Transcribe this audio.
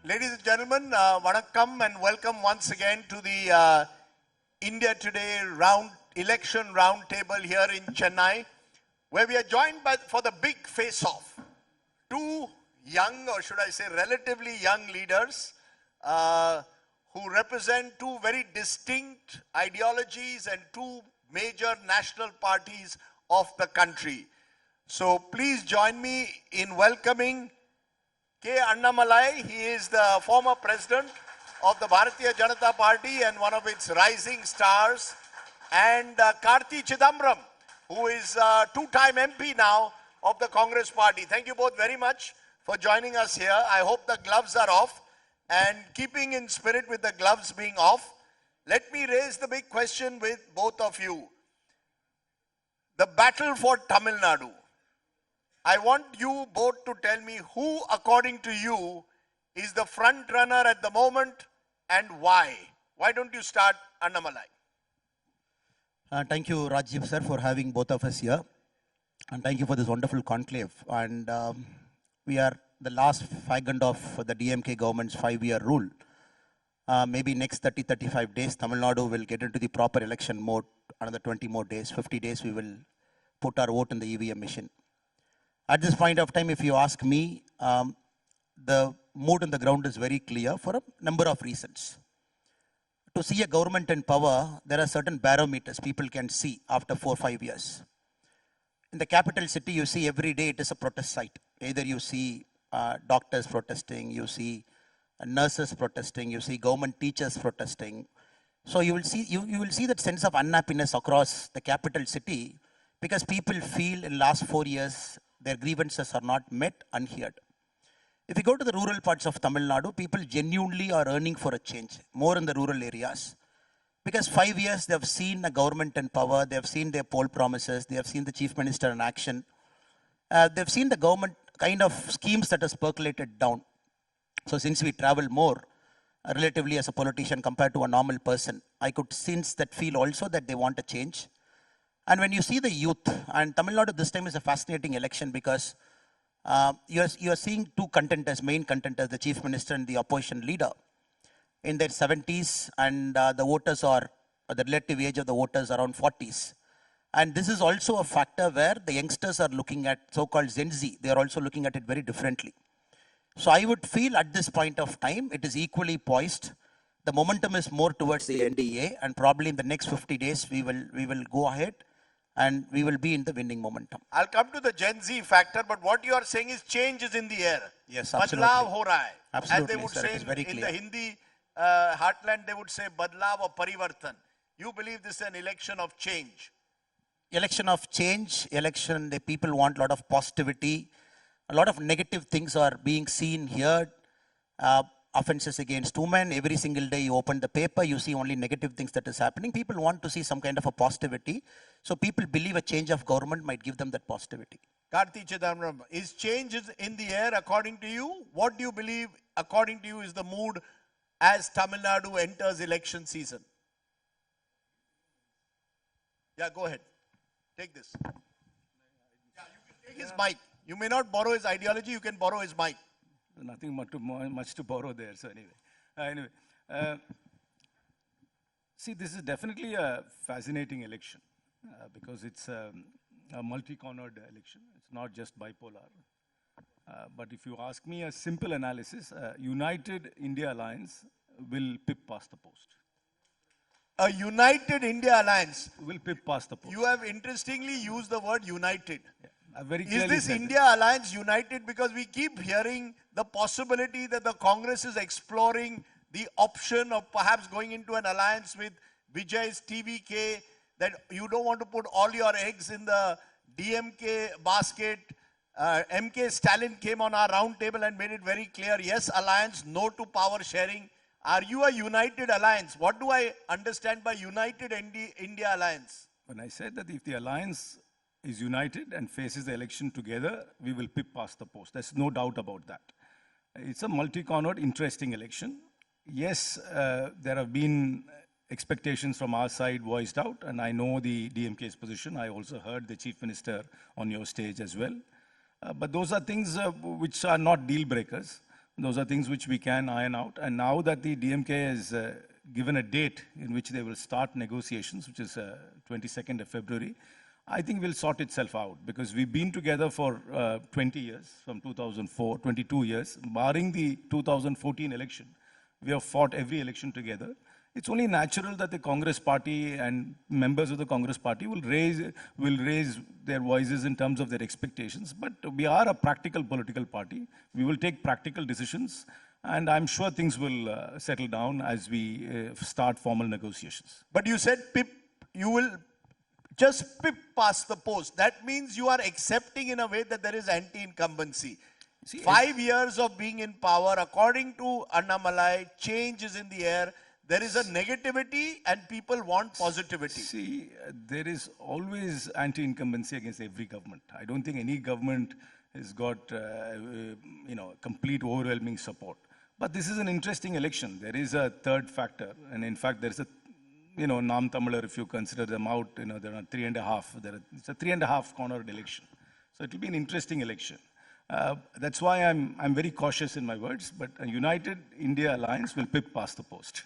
Ladies and gentlemen, vanakkam and welcome once again to the India Today election round table here in Chennai, where we are joined for the big face-off. Two young, or should I say relatively young leaders who represent two very distinct ideologies and two major national parties of the country. So please join me in welcoming K. Annamalai. He is the former president of the Bharatiya Janata Party and one of its rising stars. And Karti Chidambaram, who is two-time MP now of the Congress Party. Thank you both very much for joining us here. I hope the gloves are off. And keeping in spirit with the gloves being off, let me raise the big question with both of you. The battle for Tamil Nadu. I want you both to tell me who, according to you, is the front runner at the moment and why. Why don't you start, Annamalai? Thank you, Rajdeep sir, for having both of us here. And thank you for this wonderful conclave. And we are the last figment of the DMK government's 5-year rule. Maybe next 30-35 days, Tamil Nadu will get into the proper election mode. Another 20 more days, 50 days, we will put our vote in the EVM machine. At this point of time, if you ask me, the mood on the ground is very clear for a number of reasons. To see a government in power, there are certain barometers people can see after 4 or 5 years. In the capital city, you see every day it is a protest site. Either you see doctors protesting, you see nurses protesting, you see government teachers protesting. So you will see that sense of unhappiness across the capital city because people feel in last 4 years their grievances are not met, unheard. If you go to the rural parts of Tamil Nadu, people genuinely are yearning for a change, more in the rural areas. Because 5 years they have seen a government in power, they have seen their poll promises, they have seen the chief minister in action. They've seen the government kind of schemes that has percolated down. So since we travel more, relatively as a politician compared to a normal person, I could sense that feel also that they want a change. And when you see the youth, and Tamil Nadu this time is a fascinating election because you are seeing two contenders, main contenders, the chief minister and the opposition leader, in their 70s, and the voters are, the relative age of the voters around 40s. And this is also a factor where the youngsters are looking at so-called Gen Z. They are also looking at it very differently. So I would feel at this point of time, it is equally poised. The momentum is more towards the NDA, and probably in the next 50 days, we will go ahead and we will be in the winning momentum. I'll come to the Gen Z factor, but what you are saying is change is in the air. Yes, absolutely. Badlav ho raha hai. Absolutely, as they would sir, say in the Hindi heartland, they would say badlav or parivartan. You believe this is an election of change? Election of change, election, the people want a lot of positivity. A lot of negative things are being seen here. Offenses against women, every single day you open the paper, you see only negative things that is happening. People want to see some kind of a positivity. So people believe a change of government might give them that positivity. Karti Chidambaram, is change in the air according to you? What do you believe according to you is the mood as Tamil Nadu enters election season? Yeah, go ahead. Take this. Yeah, you can take his mic. You may not borrow his ideology, you can borrow his mic. Nothing much to borrow there, so anyway. See, this is definitely a fascinating election because it's a multi-cornered election. It's not just bipolar. But if you ask me a simple analysis, United India Alliance will pip past the post. A United India Alliance will pip past the post. You have interestingly used the word united. Yeah. Very is this India Alliance united? Because we keep hearing the possibility that the Congress is exploring the option of perhaps going into an alliance with Vijay's TVK, that you don't want to put all your eggs in the DMK basket. MK Stalin came on our round table and made it very clear, yes, alliance, no to power sharing. Are you a united alliance? What do I understand by United India Alliance? When I said that if the alliance is united and faces the election together, we will pip past the post. There's no doubt about that. It's a multi-cornered, interesting election. Yes, there have been expectations from our side voiced out, and I know the DMK's position. I also heard the Chief Minister on your stage as well. But those are things which are not deal breakers. Those are things which we can iron out. And now that the DMK has given a date in which they will start negotiations, which is 22nd of February, I think will sort itself out, because we've been together for 20 years, from 2004, 22 years, barring the 2014 election. We have fought every election together. It's only natural that the Congress party and members of the Congress party will raise their voices in terms of their expectations. But we are a practical political party. We will take practical decisions, and I'm sure things will settle down as we start formal negotiations. But you said you will just pip past the post. That means you are accepting in a way that there is anti-incumbency. 5 years of being in power, according to Annamalai, change is in the air. There is a negativity and people want positivity. See, there is always anti-incumbency against every government. I don't think any government has got complete overwhelming support. But this is an interesting election. There is a third factor. And in fact, there is a, Nam Tamilar, if you consider them out, there are 3.5. It's a 3.5 cornered election. So it will be an interesting election. That's why I'm very cautious in my words, but a united India alliance will pip past the post.